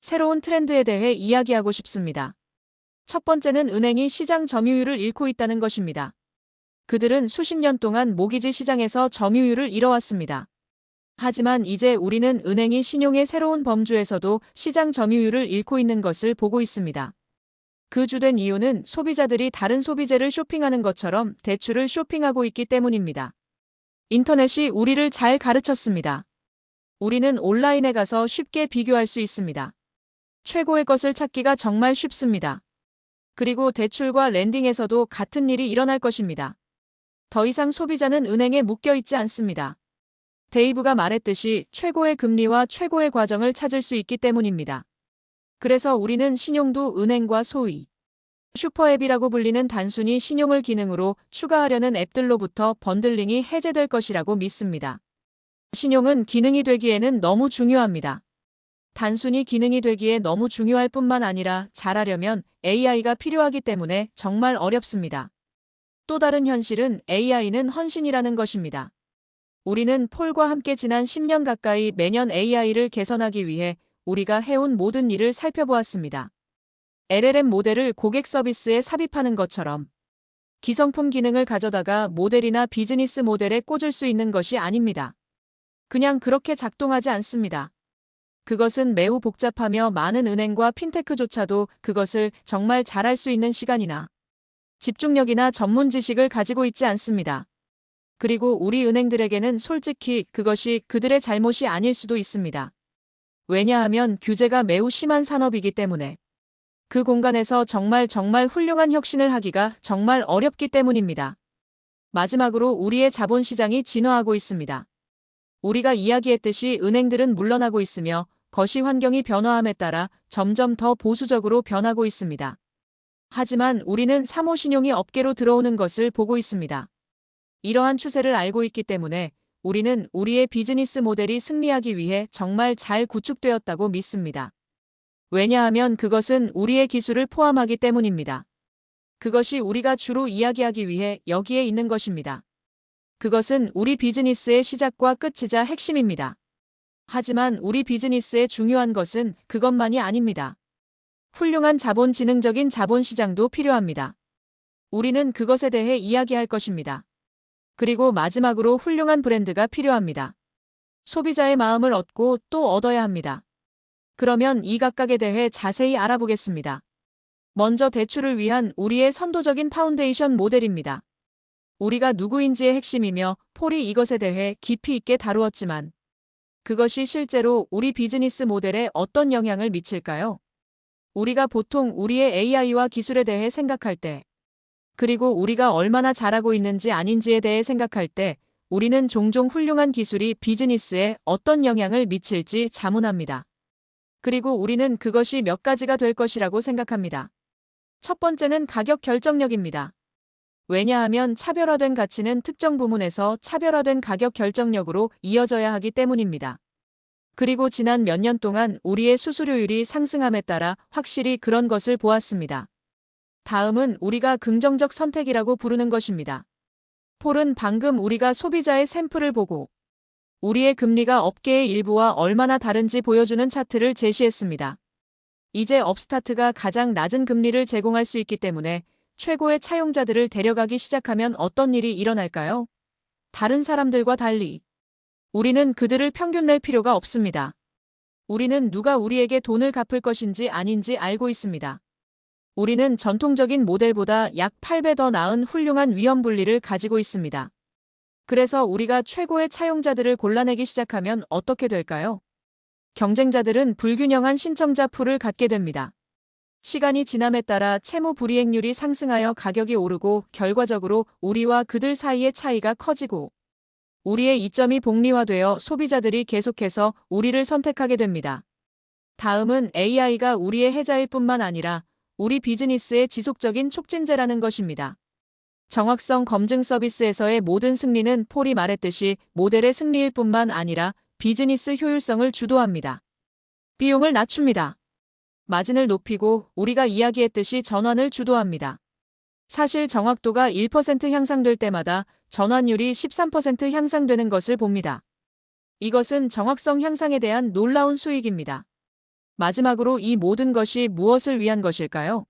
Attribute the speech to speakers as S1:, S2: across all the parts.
S1: 새로운 트렌드에 대해 이야기하고 싶습니다. 첫 번째는 은행이 시장 점유율을 잃고 있다는 것입니다. 그들은 수십 년 동안 모기지 시장에서 점유율을 잃어왔습니다. 하지만 이제 우리는 은행이 신용의 새로운 범주에서도 시장 점유율을 잃고 있는 것을 보고 있습니다. 그 주된 이유는 소비자들이 다른 소비재를 쇼핑하는 것처럼 대출을 쇼핑하고 있기 때문입니다. 인터넷이 우리를 잘 가르쳤습니다. 우리는 온라인에 가서 쉽게 비교할 수 있습니다. 최고의 것을 찾기가 정말 쉽습니다. 그리고 대출과 렌딩에서도 같은 일이 일어날 것입니다. 더 이상 소비자는 은행에 묶여 있지 않습니다. 데이브가 말했듯이 최고의 금리와 최고의 과정을 찾을 수 있기 때문입니다. 그래서 우리는 신용도 은행과 소위 슈퍼앱이라고 불리는 단순히 신용을 기능으로 추가하려는 앱들로부터 번들링이 해제될 것이라고 믿습니다. 신용은 기능이 되기에는 너무 중요합니다. 단순히 기능이 되기에 너무 중요할 뿐만 아니라 잘하려면 AI가 필요하기 때문에 정말 어렵습니다. 또 다른 현실은 AI는 헌신이라는 것입니다. 우리는 폴과 함께 지난 10년 가까이 매년 AI를 개선하기 위해 우리가 해온 모든 일을 살펴보았습니다. LLM 모델을 고객 서비스에 삽입하는 것처럼 기성품 기능을 가져다가 모델이나 비즈니스 모델에 꽂을 수 있는 것이 아닙니다. 그냥 그렇게 작동하지 않습니다. 그것은 매우 복잡하며 많은 은행과 핀테크조차도 그것을 정말 잘할 수 있는 시간이나 집중력이나 전문 지식을 가지고 있지 않습니다. 그리고 우리 은행들에게는 솔직히 그것이 그들의 잘못이 아닐 수도 있습니다. 왜냐하면 규제가 매우 심한 산업이기 때문에 그 공간에서 정말 훌륭한 혁신을 하기가 정말 어렵기 때문입니다. 마지막으로 우리의 자본시장이 진화하고 있습니다. 우리가 이야기했듯이 은행들은 물러나고 있으며 거시 환경이 변화함에 따라 점점 더 보수적으로 변하고 있습니다. 하지만 우리는 사모신용이 업계로 들어오는 것을 보고 있습니다. 이러한 추세를 알고 있기 때문에 우리는 우리의 비즈니스 모델이 승리하기 위해 정말 잘 구축되었다고 믿습니다. 왜냐하면 그것은 우리의 기술을 포함하기 때문입니다. 그것이 우리가 주로 이야기하기 위해 여기에 있는 것입니다. 그것은 우리 비즈니스의 시작과 끝이자 핵심입니다. 하지만 우리 비즈니스의 중요한 것은 그것만이 아닙니다. 훌륭한 자본지능적인 자본시장도 필요합니다. 우리는 그것에 대해 이야기할 것입니다. 그리고 마지막으로 훌륭한 브랜드가 필요합니다. 소비자의 마음을 얻고 또 얻어야 합니다. 그러면 이 각각에 대해 자세히 알아보겠습니다. 먼저 대출을 위한 우리의 선도적인 파운데이션 모델입니다. 우리가 누구인지의 핵심이며 폴이 이것에 대해 깊이 있게 다루었지만 그것이 실제로 우리 비즈니스 모델에 어떤 영향을 미칠까요? 우리가 보통 우리의 AI와 기술에 대해 생각할 때, 그리고 우리가 얼마나 잘하고 있는지 아닌지에 대해 생각할 때, 우리는 종종 훌륭한 기술이 비즈니스에 어떤 영향을 미칠지 자문합니다. 그리고 우리는 그것이 몇 가지가 될 것이라고 생각합니다. 첫 번째는 가격 결정력입니다. 왜냐하면 차별화된 가치는 특정 부문에서 차별화된 가격 결정력으로 이어져야 하기 때문입니다. 그리고 지난 몇 년 동안 우리의 수수료율이 상승함에 따라 확실히 그런 것을 보았습니다. 다음은 우리가 긍정적 선택이라고 부르는 것입니다. 폴은 방금 우리가 소비자의 샘플을 보고 우리의 금리가 업계의 일부와 얼마나 다른지 보여주는 차트를 제시했습니다. 이제 업스타트가 가장 낮은 금리를 제공할 수 있기 때문에 최고의 차용자들을 데려가기 시작하면 어떤 일이 일어날까요? 다른 사람들과 달리 우리는 그들을 평균 낼 필요가 없습니다. 우리는 누가 우리에게 돈을 갚을 것인지 아닌지 알고 있습니다. 우리는 전통적인 모델보다 약 8배 더 나은 훌륭한 위험 분리를 가지고 있습니다. 그래서 우리가 최고의 차용자들을 골라내기 시작하면 어떻게 될까요? 경쟁자들은 불균형한 신청자 풀을 갖게 됩니다. 시간이 지남에 따라 채무 불이행률이 상승하여 가격이 오르고 결과적으로 우리와 그들 사이의 차이가 커지고 우리의 이점이 복리화되어 소비자들이 계속해서 우리를 선택하게 됩니다. 다음은 AI가 우리의 해자일 뿐만 아니라 우리 비즈니스의 지속적인 촉진제라는 것입니다. 정확성 검증 서비스에서의 모든 승리는 폴이 말했듯이 모델의 승리일 뿐만 아니라 비즈니스 효율성을 주도합니다. 비용을 낮춥니다. 마진을 높이고 우리가 이야기했듯이 전환을 주도합니다. 사실 정확도가 1% 향상될 때마다 전환율이 13% 향상되는 것을 봅니다. 이것은 정확성 향상에 대한 놀라운 수익입니다. 마지막으로 이 모든 것이 무엇을 위한 것일까요?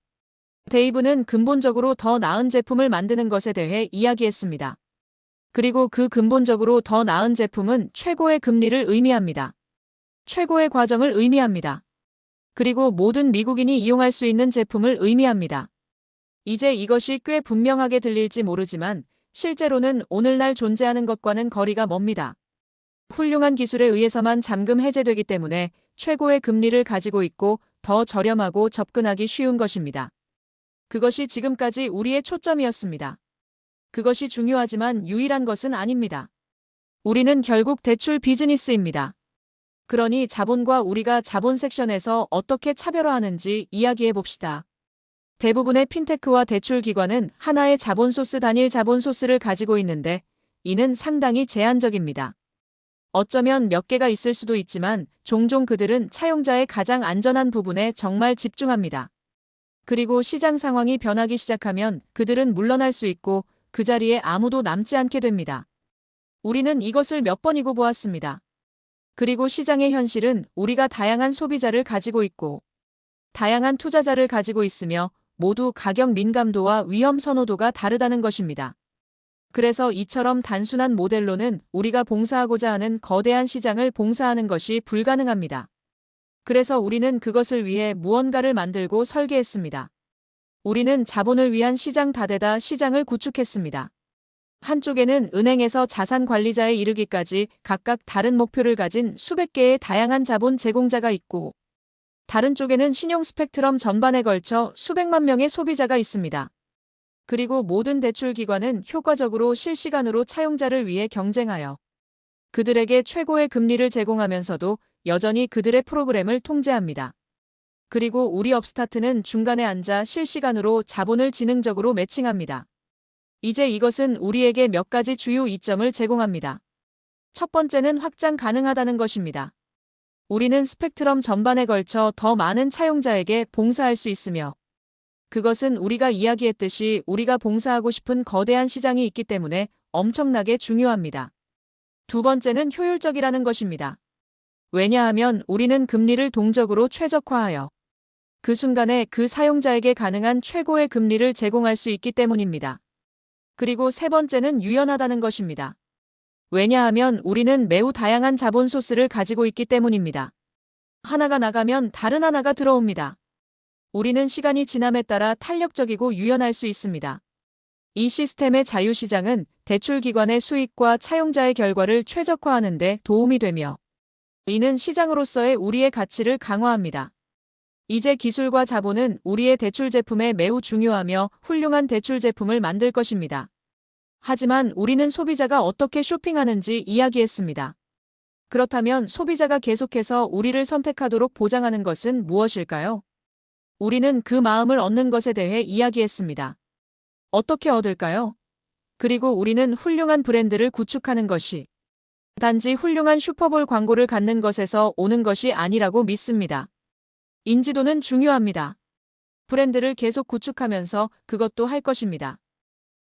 S1: 데이브는 근본적으로 더 나은 제품을 만드는 것에 대해 이야기했습니다. 그리고 그 근본적으로 더 나은 제품은 최고의 금리를 의미합니다. 최고의 과정을 의미합니다. 그리고 모든 미국인이 이용할 수 있는 제품을 의미합니다. 이제 이것이 꽤 분명하게 들릴지 모르지만 실제로는 오늘날 존재하는 것과는 거리가 멉니다. 훌륭한 기술에 의해서만 잠금 해제되기 때문에 최고의 금리를 가지고 있고 더 저렴하고 접근하기 쉬운 것입니다. 그것이 지금까지 우리의 초점이었습니다. 그것이 중요하지만 유일한 것은 아닙니다. 우리는 결국 대출 비즈니스입니다. 그러니 자본과 우리가 자본 섹션에서 어떻게 차별화하는지 이야기해 봅시다. 대부분의 핀테크와 대출 기관은 하나의 자본 소스 단일 자본 소스를 가지고 있는데 이는 상당히 제한적입니다. 어쩌면 몇 개가 있을 수도 있지만 종종 그들은 차용자의 가장 안전한 부분에 정말 집중합니다. 그리고 시장 상황이 변하기 시작하면 그들은 물러날 수 있고 그 자리에 아무도 남지 않게 됩니다. 우리는 이것을 몇 번이고 보았습니다. 그리고 시장의 현실은 우리가 다양한 소비자를 가지고 있고 다양한 투자자를 가지고 있으며 모두 가격 민감도와 위험 선호도가 다르다는 것입니다. 그래서 이처럼 단순한 모델로는 우리가 봉사하고자 하는 거대한 시장을 봉사하는 것이 불가능합니다. 그래서 우리는 그것을 위해 무언가를 만들고 설계했습니다. 우리는 자본을 위한 시장 다대다 시장을 구축했습니다. 한쪽에는 은행에서 자산 관리자에 이르기까지 각각 다른 목표를 가진 수백 개의 다양한 자본 제공자가 있고 다른 쪽에는 신용 스펙트럼 전반에 걸쳐 수백만 명의 소비자가 있습니다. 그리고 모든 대출 기관은 효과적으로 실시간으로 차용자를 위해 경쟁하여 그들에게 최고의 금리를 제공하면서도 여전히 그들의 프로그램을 통제합니다. 그리고 우리 업스타트는 중간에 앉아 실시간으로 자본을 지능적으로 매칭합니다. 이제 이것은 우리에게 몇 가지 주요 이점을 제공합니다. 첫 번째는 확장 가능하다는 것입니다. 우리는 스펙트럼 전반에 걸쳐 더 많은 차용자에게 봉사할 수 있으며 그것은 우리가 이야기했듯이 우리가 봉사하고 싶은 거대한 시장이 있기 때문에 엄청나게 중요합니다. 두 번째는 효율적이라는 것입니다. 왜냐하면 우리는 금리를 동적으로 최적화하여 그 순간에 그 사용자에게 가능한 최고의 금리를 제공할 수 있기 때문입니다. 그리고 세 번째는 유연하다는 것입니다. 왜냐하면 우리는 매우 다양한 자본 소스를 가지고 있기 때문입니다. 하나가 나가면 다른 하나가 들어옵니다. 우리는 시간이 지남에 따라 탄력적이고 유연할 수 있습니다. 이 시스템의 자유시장은 대출기관의 수익과 차용자의 결과를 최적화하는 데 도움이 되며 이는 시장으로서의 우리의 가치를 강화합니다. 이제 기술과 자본은 우리의 대출 제품에 매우 중요하며 훌륭한 대출 제품을 만들 것입니다. 하지만 우리는 소비자가 어떻게 쇼핑하는지 이야기했습니다. 그렇다면 소비자가 계속해서 우리를 선택하도록 보장하는 것은 무엇일까요? 우리는 그 마음을 얻는 것에 대해 이야기했습니다. 어떻게 얻을까요? 그리고 우리는 훌륭한 브랜드를 구축하는 것이 단지 훌륭한 슈퍼볼 광고를 갖는 것에서 오는 것이 아니라고 믿습니다. 인지도는 중요합니다. 브랜드를 계속 구축하면서 그것도 할 것입니다.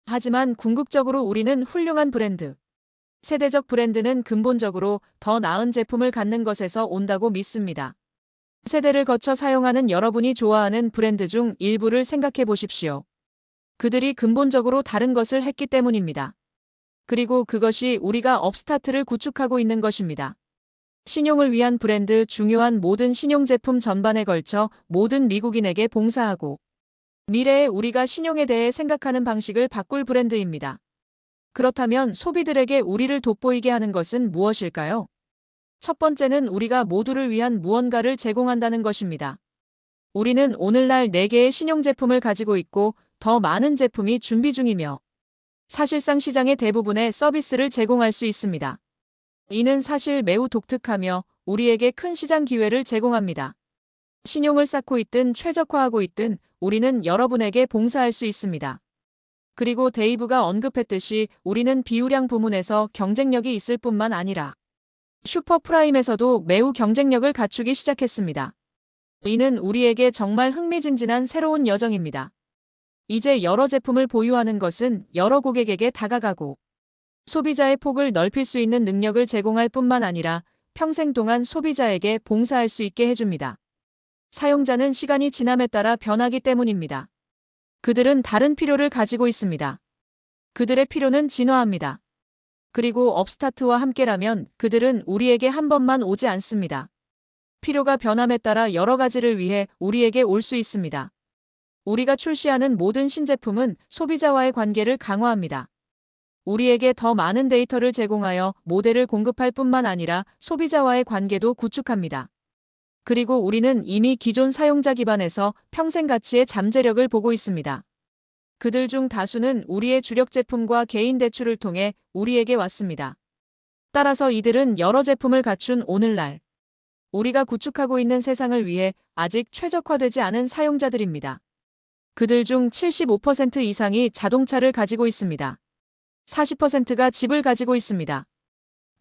S1: 하지만 궁극적으로 우리는 훌륭한 브랜드, 세대적 브랜드는 근본적으로 더 나은 제품을 갖는 것에서 온다고 믿습니다. 세대를 거쳐 사용하는 여러분이 좋아하는 브랜드 중 일부를 생각해 보십시오. 그들이 근본적으로 다른 것을 했기 때문입니다. 그리고 그것이 우리가 업스타트를 구축하고 있는 것입니다. 신용을 위한 브랜드 중요한 모든 신용 제품 전반에 걸쳐 모든 미국인에게 봉사하고 미래에 우리가 신용에 대해 생각하는 방식을 바꿀 브랜드입니다. 그렇다면 소비들에게 우리를 돋보이게 하는 것은 무엇일까요? 첫 번째는 우리가 모두를 위한 무언가를 제공한다는 것입니다. 우리는 오늘날 4개의 신용 제품을 가지고 있고 더 많은 제품이 준비 중이며 사실상 시장의 대부분의 서비스를 제공할 수 있습니다. 이는 사실 매우 독특하며 우리에게 큰 시장 기회를 제공합니다. 신용을 쌓고 있든 최적화하고 있든 우리는 여러분에게 봉사할 수 있습니다. 그리고 데이브가 언급했듯이 우리는 비우량 부문에서 경쟁력이 있을 뿐만 아니라 슈퍼프라임에서도 매우 경쟁력을 갖추기 시작했습니다. 이는 우리에게 정말 흥미진진한 새로운 여정입니다. 이제 여러 제품을 보유하는 것은 여러 고객에게 다가가고 소비자의 폭을 넓힐 수 있는 능력을 제공할 뿐만 아니라 평생 동안 소비자에게 봉사할 수 있게 해줍니다. 사용자는 시간이 지남에 따라 변하기 때문입니다. 그들은 다른 필요를 가지고 있습니다. 그들의 필요는 진화합니다. 그리고 업스타트와 함께라면 그들은 우리에게 한 번만 오지 않습니다. 필요가 변함에 따라 여러 가지를 위해 우리에게 올 수 있습니다. 우리가 출시하는 모든 신제품은 소비자와의 관계를 강화합니다. 우리에게 더 많은 데이터를 제공하여 모델을 공급할 뿐만 아니라 소비자와의 관계도 구축합니다. 그리고 우리는 이미 기존 사용자 기반에서 평생 가치의 잠재력을 보고 있습니다. 그들 중 다수는 우리의 주력 제품과 개인 대출을 통해 우리에게 왔습니다. 따라서 이들은 여러 제품을 갖춘 오늘날 우리가 구축하고 있는 세상을 위해 아직 최적화되지 않은 사용자들입니다. 그들 중 75% 이상이 자동차를 가지고 있습니다. 40%가 집을 가지고 있습니다.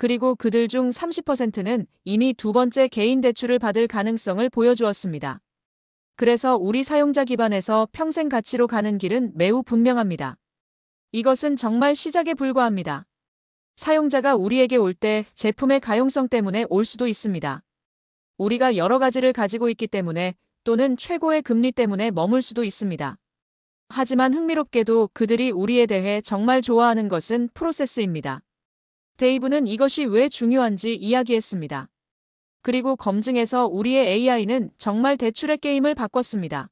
S1: 그리고 그들 중 30%는 이미 두 번째 개인 대출을 받을 가능성을 보여주었습니다. 그래서 우리 사용자 기반에서 평생 가치로 가는 길은 매우 분명합니다. 이것은 정말 시작에 불과합니다. 사용자가 우리에게 올 때 제품의 가용성 때문에 올 수도 있습니다. 우리가 여러 가지를 가지고 있기 때문에 또는 최고의 금리 때문에 머물 수도 있습니다. 하지만 흥미롭게도 그들이 우리에 대해 정말 좋아하는 것은 프로세스입니다. 데이브는 이것이 왜 중요한지 이야기했습니다. 그리고 검증해서 우리의 AI는 정말 대출의 게임을 바꿨습니다.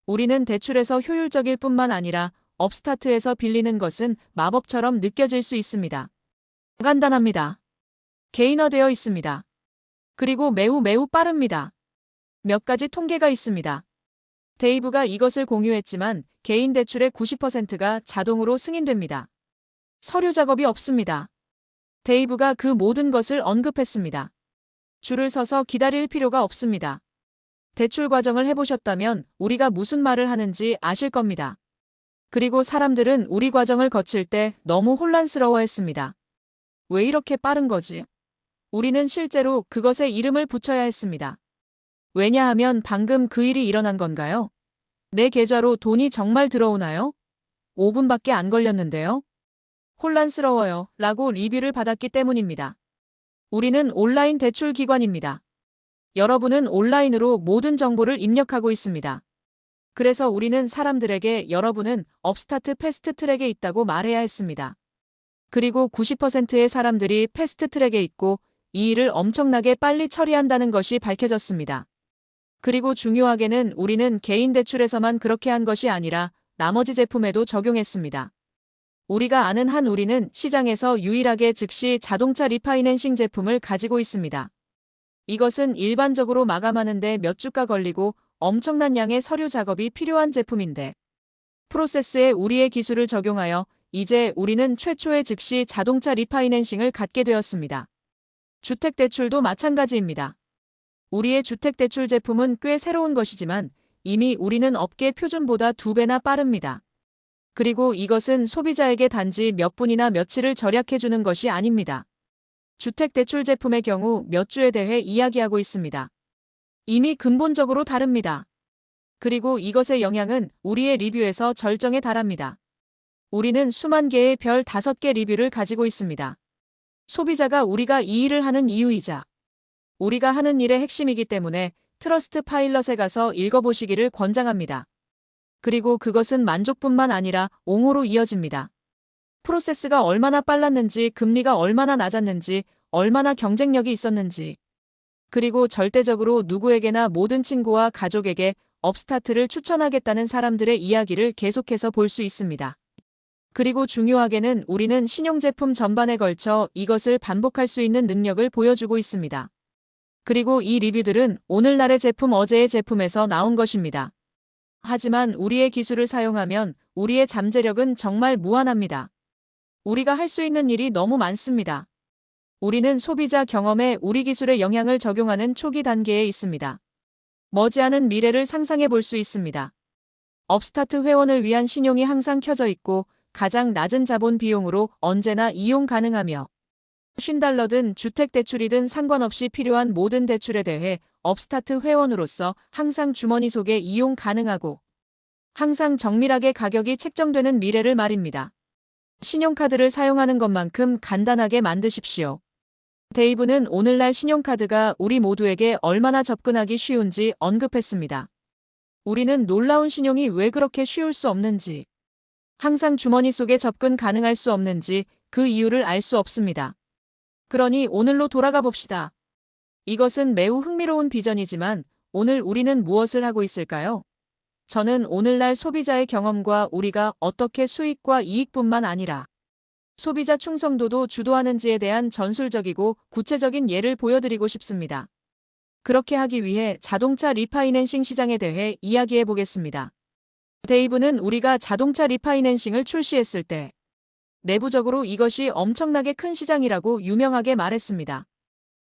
S1: 우리는 대출에서 효율적일 뿐만 아니라 업스타트에서 빌리는 것은 마법처럼 느껴질 수 있습니다. 간단합니다. 개인화되어 있습니다. 그리고 매우 빠릅니다. 몇 가지 통계가 있습니다. 데이브가 이것을 공유했지만 개인 대출의 90%가 자동으로 승인됩니다. 서류 작업이 없습니다. 데이브가 그 모든 것을 언급했습니다. 줄을 서서 기다릴 필요가 없습니다. 대출 과정을 해보셨다면 우리가 무슨 말을 하는지 아실 겁니다. 그리고 사람들은 우리 과정을 거칠 때 너무 혼란스러워했습니다. 왜 이렇게 빠른 거지? 우리는 실제로 그것에 이름을 붙여야 했습니다. 왜냐하면 방금 그 일이 일어난 건가요? 내 계좌로 돈이 정말 들어오나요? 5분밖에 안 걸렸는데요? 혼란스러워요 라고 리뷰를 받았기 때문입니다. 우리는 온라인 대출 기관입니다. 여러분은 온라인으로 모든 정보를 입력하고 있습니다. 그래서 우리는 사람들에게 여러분은 업스타트 패스트 트랙에 있다고 말해야 했습니다. 그리고 90%의 사람들이 패스트 트랙에 있고 이 일을 엄청나게 빨리 처리한다는 것이 밝혀졌습니다. 그리고 중요하게는 우리는 개인 대출에서만 그렇게 한 것이 아니라 나머지 제품에도 적용했습니다. 우리가 아는 한 우리는 시장에서 유일하게 즉시 자동차 리파이낸싱 제품을 가지고 있습니다. 이것은 일반적으로 마감하는 데 몇 주가 걸리고 엄청난 양의 서류 작업이 필요한 제품인데 프로세스에 우리의 기술을 적용하여 이제 우리는 최초의 즉시 자동차 리파이낸싱을 갖게 되었습니다. 주택대출도 마찬가지입니다. 우리의 주택대출 제품은 꽤 새로운 것이지만 이미 우리는 업계 표준보다 2배나 빠릅니다. 그리고 이것은 소비자에게 단지 몇 분이나 며칠을 절약해주는 것이 아닙니다. 주택대출 제품의 경우 몇 주에 대해 이야기하고 있습니다. 이미 근본적으로 다릅니다. 그리고 이것의 영향은 우리의 리뷰에서 절정에 달합니다. 우리는 수만 개의 별 5개 리뷰를 가지고 있습니다. 소비자가 우리가 이 일을 하는 이유이자 우리가 하는 일의 핵심이기 때문에 트러스트 파일럿에 가서 읽어보시기를 권장합니다. 그리고 그것은 만족뿐만 아니라 옹호로 이어집니다. 프로세스가 얼마나 빨랐는지, 금리가 얼마나 낮았는지, 얼마나 경쟁력이 있었는지, 그리고 절대적으로 누구에게나 모든 친구와 가족에게 업스타트를 추천하겠다는 사람들의 이야기를 계속해서 볼 수 있습니다. 그리고 중요하게는 우리는 신용제품 전반에 걸쳐 이것을 반복할 수 있는 능력을 보여주고 있습니다. 그리고 이 리뷰들은 오늘날의 제품, 어제의 제품에서 나온 것입니다. 하지만 우리의 기술을 사용하면 우리의 잠재력은 정말 무한합니다. 우리가 할 수 있는 일이 너무 많습니다. 우리는 소비자 경험에 우리 기술의 영향을 적용하는 초기 단계에 있습니다. 머지않은 미래를 상상해 볼 수 있습니다. 업스타트 회원을 위한 신용이 항상 켜져 있고 가장 낮은 자본 비용으로 언제나 이용 가능하며 $50든 주택대출이든 상관없이 필요한 모든 대출에 대해 업스타트 회원으로서 항상 주머니 속에 이용 가능하고 항상 정밀하게 가격이 책정되는 미래를 말입니다. 신용카드를 사용하는 것만큼 간단하게 만드십시오. 데이브는 오늘날 신용카드가 우리 모두에게 얼마나 접근하기 쉬운지 언급했습니다. 우리는 놀라운 신용이 왜 그렇게 쉬울 수 없는지, 항상 주머니 속에 접근 가능할 수 없는지 그 이유를 알 수 없습니다. 그러니 오늘로 돌아가 봅시다. 이것은 매우 흥미로운 비전이지만 오늘 우리는 무엇을 하고 있을까요? 저는 오늘날 소비자의 경험과 우리가 어떻게 수익과 이익뿐만 아니라 소비자 충성도도 주도하는지에 대한 전술적이고 구체적인 예를 보여드리고 싶습니다. 그렇게 하기 위해 자동차 리파이낸싱 시장에 대해 이야기해 보겠습니다. 데이브는 우리가 자동차 리파이낸싱을 출시했을 때 내부적으로 이것이 엄청나게 큰 시장이라고 유명하게 말했습니다.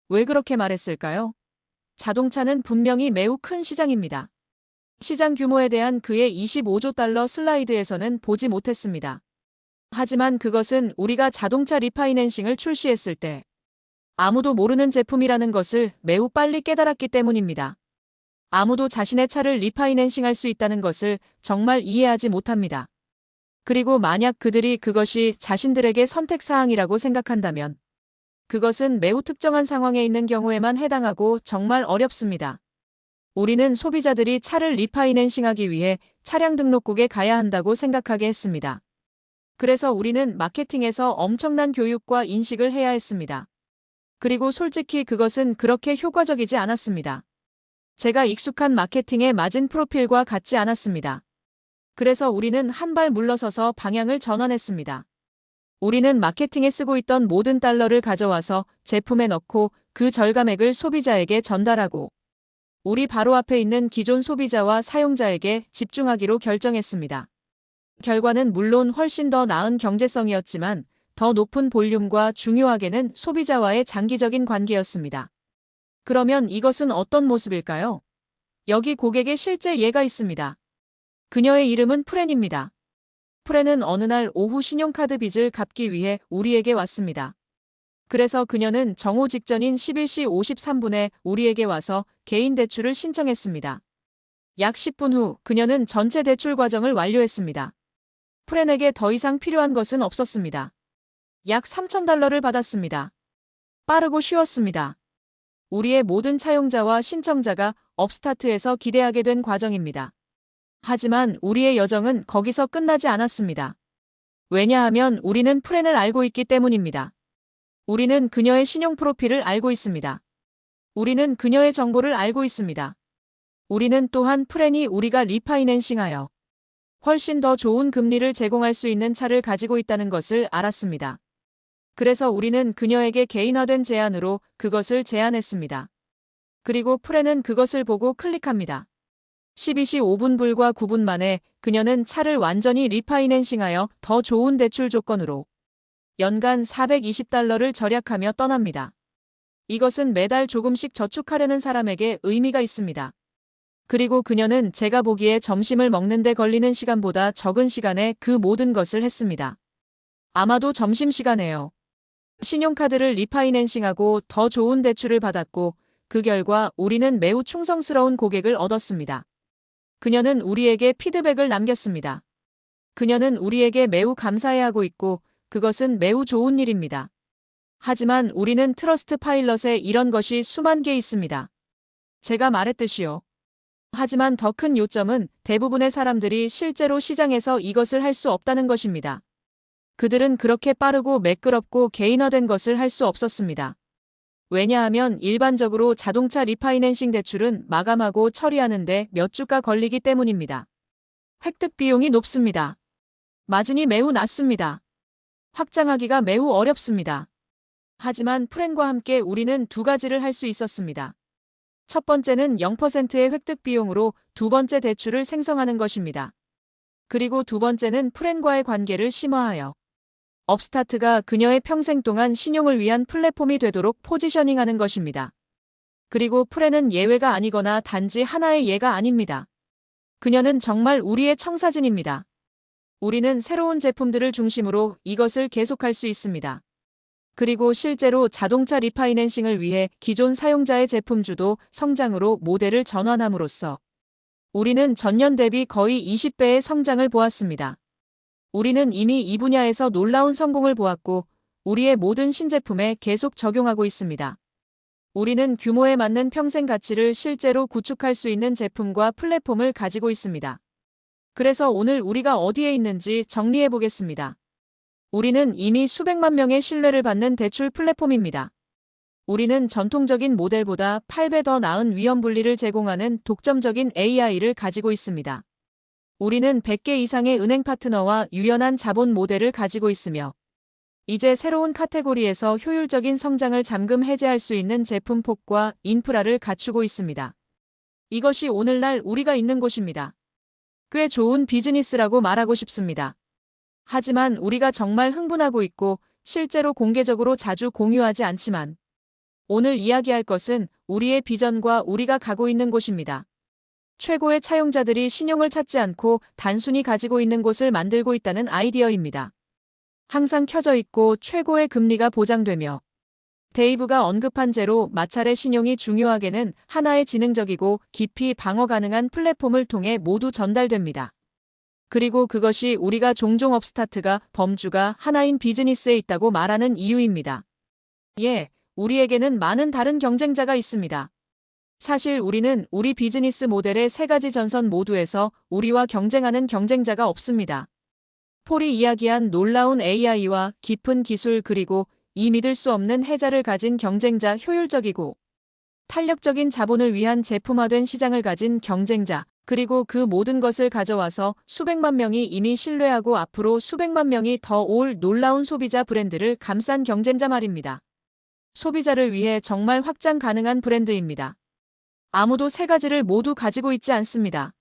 S1: 왜 그렇게 말했을까요? 자동차는 분명히 매우 큰 시장입니다. 시장 규모에 대한 그의 25조 달러 슬라이드에서는 보지 못했습니다. 하지만 그것은 우리가 자동차 리파이낸싱을 출시했을 때 아무도 모르는 제품이라는 것을 매우 빨리 깨달았기 때문입니다. 아무도 자신의 차를 리파이낸싱할 수 있다는 것을 정말 이해하지 못합니다. 그리고 만약 그들이 그것이 자신들에게 선택사항이라고 생각한다면 그것은 매우 특정한 상황에 있는 경우에만 해당하고 정말 어렵습니다. 우리는 소비자들이 차를 리파이낸싱하기 위해 차량 등록국에 가야 한다고 생각하게 했습니다. 그래서 우리는 마케팅에서 엄청난 교육과 인식을 해야 했습니다. 그리고 솔직히 그것은 그렇게 효과적이지 않았습니다. 제가 익숙한 마케팅의 마진 프로필과 같지 않았습니다. 그래서 우리는 한 발 물러서서 방향을 전환했습니다. 우리는 마케팅에 쓰고 있던 모든 달러를 가져와서 제품에 넣고 그 절감액을 소비자에게 전달하고 우리 바로 앞에 있는 기존 소비자와 사용자에게 집중하기로 결정했습니다. 결과는 물론 훨씬 더 나은 경제성이었지만 더 높은 볼륨과 중요하게는 소비자와의 장기적인 관계였습니다. 그러면 이것은 어떤 모습일까요? 여기 고객의 실제 예가 있습니다. 그녀의 이름은 프렌입니다. 프렌은 어느 날 오후 신용카드 빚을 갚기 위해 우리에게 왔습니다. 그래서 그녀는 정오 직전인 11시 53분에 우리에게 와서 개인 대출을 신청했습니다. 약 10분 후 그녀는 전체 대출 과정을 완료했습니다. 프렌에게 더 이상 필요한 것은 없었습니다. 약 3,000달러를 받았습니다. 빠르고 쉬웠습니다. 우리의 모든 차용자와 신청자가 업스타트에서 기대하게 된 과정입니다. 하지만 우리의 여정은 거기서 끝나지 않았습니다. 왜냐하면 우리는 프렌을 알고 있기 때문입니다. 우리는 그녀의 신용 프로필을 알고 있습니다. 우리는 그녀의 정보를 알고 있습니다. 우리는 또한 프렌이 우리가 리파이낸싱하여 훨씬 더 좋은 금리를 제공할 수 있는 차를 가지고 있다는 것을 알았습니다. 그래서 우리는 그녀에게 개인화된 제안으로 그것을 제안했습니다. 그리고 프렌은 그것을 보고 클릭합니다. 12시 5분 불과 9분 만에 그녀는 차를 완전히 리파이낸싱하여 더 좋은 대출 조건으로 연간 420달러를 절약하며 떠납니다. 이것은 매달 조금씩 저축하려는 사람에게 의미가 있습니다. 그리고 그녀는 제가 보기에 점심을 먹는데 걸리는 시간보다 적은 시간에 그 모든 것을 했습니다. 아마도 점심시간에요. 신용카드를 리파이낸싱하고 더 좋은 대출을 받았고 그 결과 우리는 매우 충성스러운 고객을 얻었습니다. 그녀는 우리에게 피드백을 남겼습니다. 그녀는 우리에게 매우 감사해하고 있고 그것은 매우 좋은 일입니다. 하지만 우리는 트러스트 파일럿에 이런 것이 수만 개 있습니다. 제가 말했듯이요. 하지만 더 큰 요점은 대부분의 사람들이 실제로 시장에서 이것을 할 수 없다는 것입니다. 그들은 그렇게 빠르고 매끄럽고 개인화된 것을 할 수 없었습니다. 왜냐하면 일반적으로 자동차 리파이낸싱 대출은 마감하고 처리하는데 몇 주가 걸리기 때문입니다. 획득 비용이 높습니다. 마진이 매우 낮습니다. 확장하기가 매우 어렵습니다. 하지만 프렌과 함께 우리는 두 가지를 할 수 있었습니다. 첫 번째는 0%의 획득 비용으로 두 번째 대출을 생성하는 것입니다. 그리고 두 번째는 프렌과의 관계를 심화하여 업스타트가 그녀의 평생 동안 신용을 위한 플랫폼이 되도록 포지셔닝하는 것입니다. 그리고 프렌은 예외가 아니거나 단지 하나의 예가 아닙니다. 그녀는 정말 우리의 청사진입니다. 우리는 새로운 제품들을 중심으로 이것을 계속할 수 있습니다. 그리고 실제로 자동차 리파이낸싱을 위해 기존 사용자의 제품주도 성장으로 모델을 전환함으로써 우리는 전년 대비 거의 20배의 성장을 보았습니다. 우리는 이미 이 분야에서 놀라운 성공을 보았고 우리의 모든 신제품에 계속 적용하고 있습니다. 우리는 규모에 맞는 평생 가치를 실제로 구축할 수 있는 제품과 플랫폼을 가지고 있습니다. 그래서 오늘 우리가 어디에 있는지 정리해 보겠습니다. 우리는 이미 수백만 명의 신뢰를 받는 대출 플랫폼입니다. 우리는 전통적인 모델보다 8배 더 나은 위험 분리를 제공하는 독점적인 AI를 가지고 있습니다. 우리는 100개 이상의 은행 파트너와 유연한 자본 모델을 가지고 있으며 이제 새로운 카테고리에서 효율적인 성장을 잠금 해제할 수 있는 제품 폭과 인프라를 갖추고 있습니다. 이것이 오늘날 우리가 있는 곳입니다. 꽤 좋은 비즈니스라고 말하고 싶습니다. 하지만 우리가 정말 흥분하고 있고 실제로 공개적으로 자주 공유하지 않지만 오늘 이야기할 것은 우리의 비전과 우리가 가고 있는 곳입니다. 최고의 차용자들이 신용을 찾지 않고 단순히 가지고 있는 곳을 만들고 있다는 아이디어입니다. 항상 켜져 있고 최고의 금리가 보장되며 데이브가 언급한 제로 마찰의 신용이 중요하게는 하나의 지능적이고 깊이 방어 가능한 플랫폼을 통해 모두 전달됩니다. 그리고 그것이 우리가 종종 업스타트가 범주가 하나인 비즈니스에 있다고 말하는 이유입니다. 예, 우리에게는 많은 다른 경쟁자가 있습니다. 사실 우리는 우리 비즈니스 모델의 세 가지 전선 모두에서 우리와 경쟁하는 경쟁자가 없습니다. 폴이 이야기한 놀라운 AI와 깊은 기술 그리고 이 믿을 수 없는 해자를 가진 경쟁자 효율적이고 탄력적인 자본을 위한 제품화된 시장을 가진 경쟁자 그리고 그 모든 것을 가져와서 수백만 명이 이미 신뢰하고 앞으로 수백만 명이 더 올 놀라운 소비자 브랜드를 감싼 경쟁자 말입니다. 소비자를 위해 정말 확장 가능한 브랜드입니다. 아무도 세 가지를 모두 가지고 있지 않습니다.